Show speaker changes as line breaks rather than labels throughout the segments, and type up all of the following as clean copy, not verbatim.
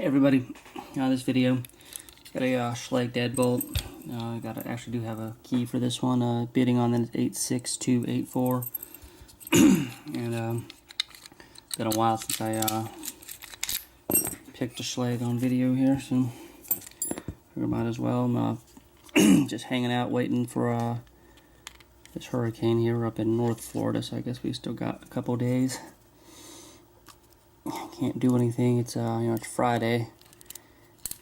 Hey everybody, this video, got a Schlage deadbolt. Actually do have a key for this one, bidding on the 86284. And been a while since I picked a Schlage on video here, so I might as well. I'm just hanging out waiting for this hurricane here. We're up in North Florida, so I guess we still got a couple days. Can't do anything. It's it's Friday,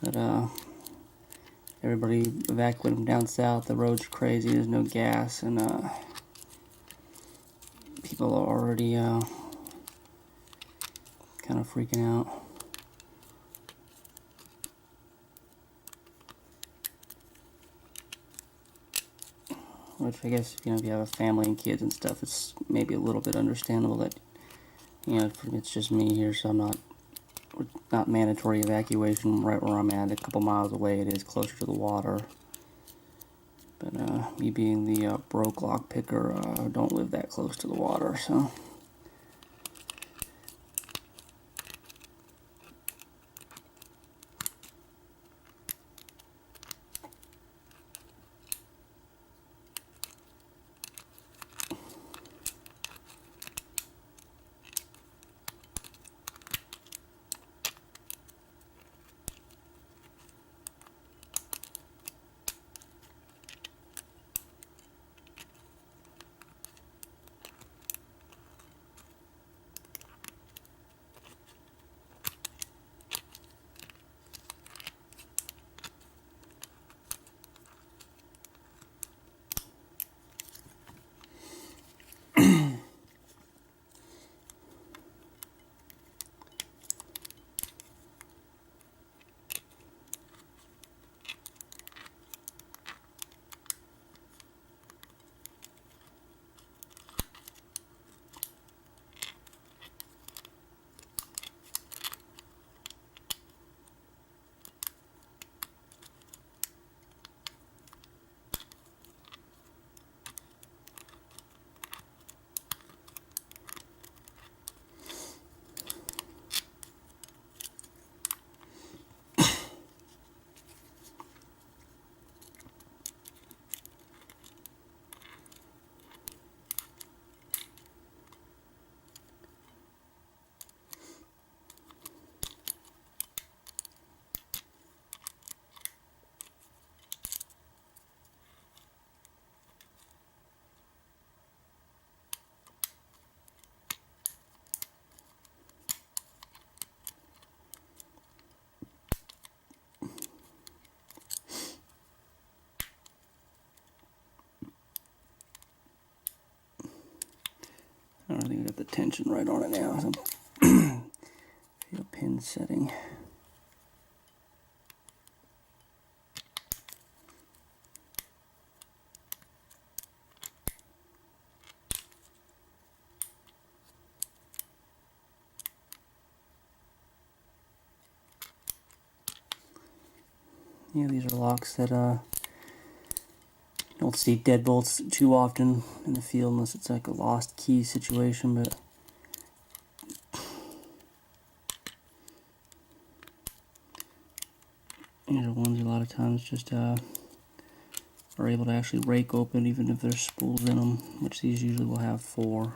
but everybody evacuated from down south. The roads are crazy. There's no gas, and people are already kind of freaking out. Which I guess if you have a family and kids and stuff, it's maybe a little bit understandable that. It's just me here, so I'm not mandatory evacuation right where I'm at. A couple miles away, it is closer to the water. But me being the broke lock picker, don't live that close to the water, so. I don't think we got the tension right on it now. So feel pin setting. Yeah, these are locks that don't see deadbolts too often in the field unless it's like a lost key situation, but these are ones a lot of times just are able to actually rake open even if there's spools in them, which these usually will have 4.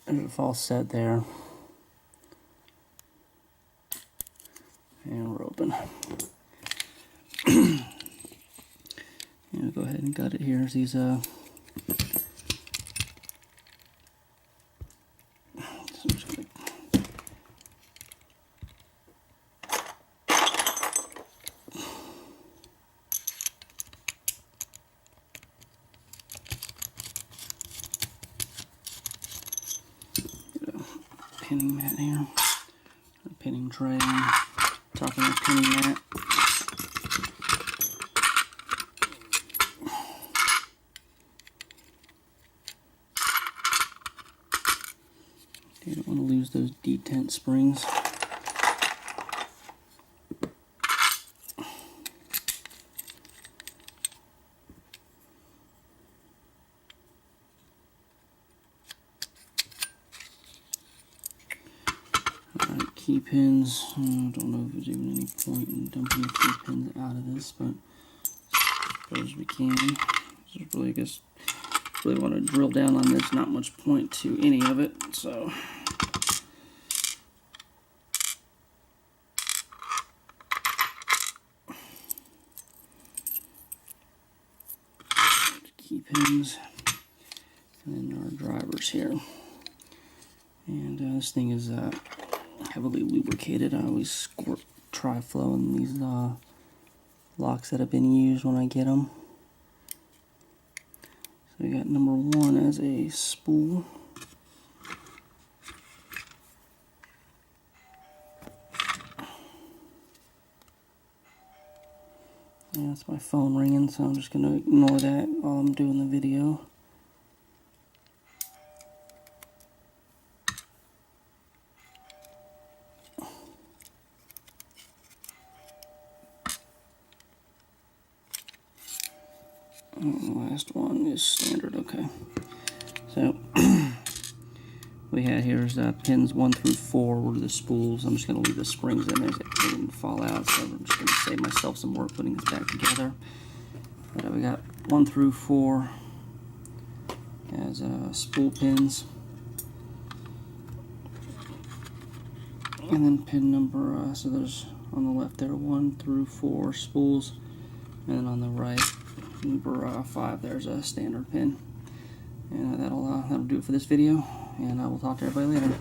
There's a false set there. And we're open. And we'll go ahead and gut it here. There's these so I'm just gonna pinning mat here, or pinning tray, top of my pinning mat. You don't want to lose those detent springs. Alright, key pins. I don't know if there's even any point in dumping the key pins out of this, but as far as we can. Just really, I guess, really want to drill down on this. Not much point to any of it, so. Key pins, and then our drivers here. And this thing is heavily lubricated. I always squirt tri-flow in these locks that have been used when I get them. So we got number 1 as a spool. Yeah, that's my phone ringing, so I'm just going to ignore that while I'm doing the video. And the last one is standard, okay. So, we had here is pins 1 through 4 were the spools. I'm just going to leave the springs in there so they didn't fall out, so I'm just going to save myself some work putting this back together. But we got 1 through 4 as spool pins. And then pin number, so there's on the left there 1 through 4 spools, and then on the right, number 5, there's a standard pin. And that'll do it for this video, and I will talk to everybody later.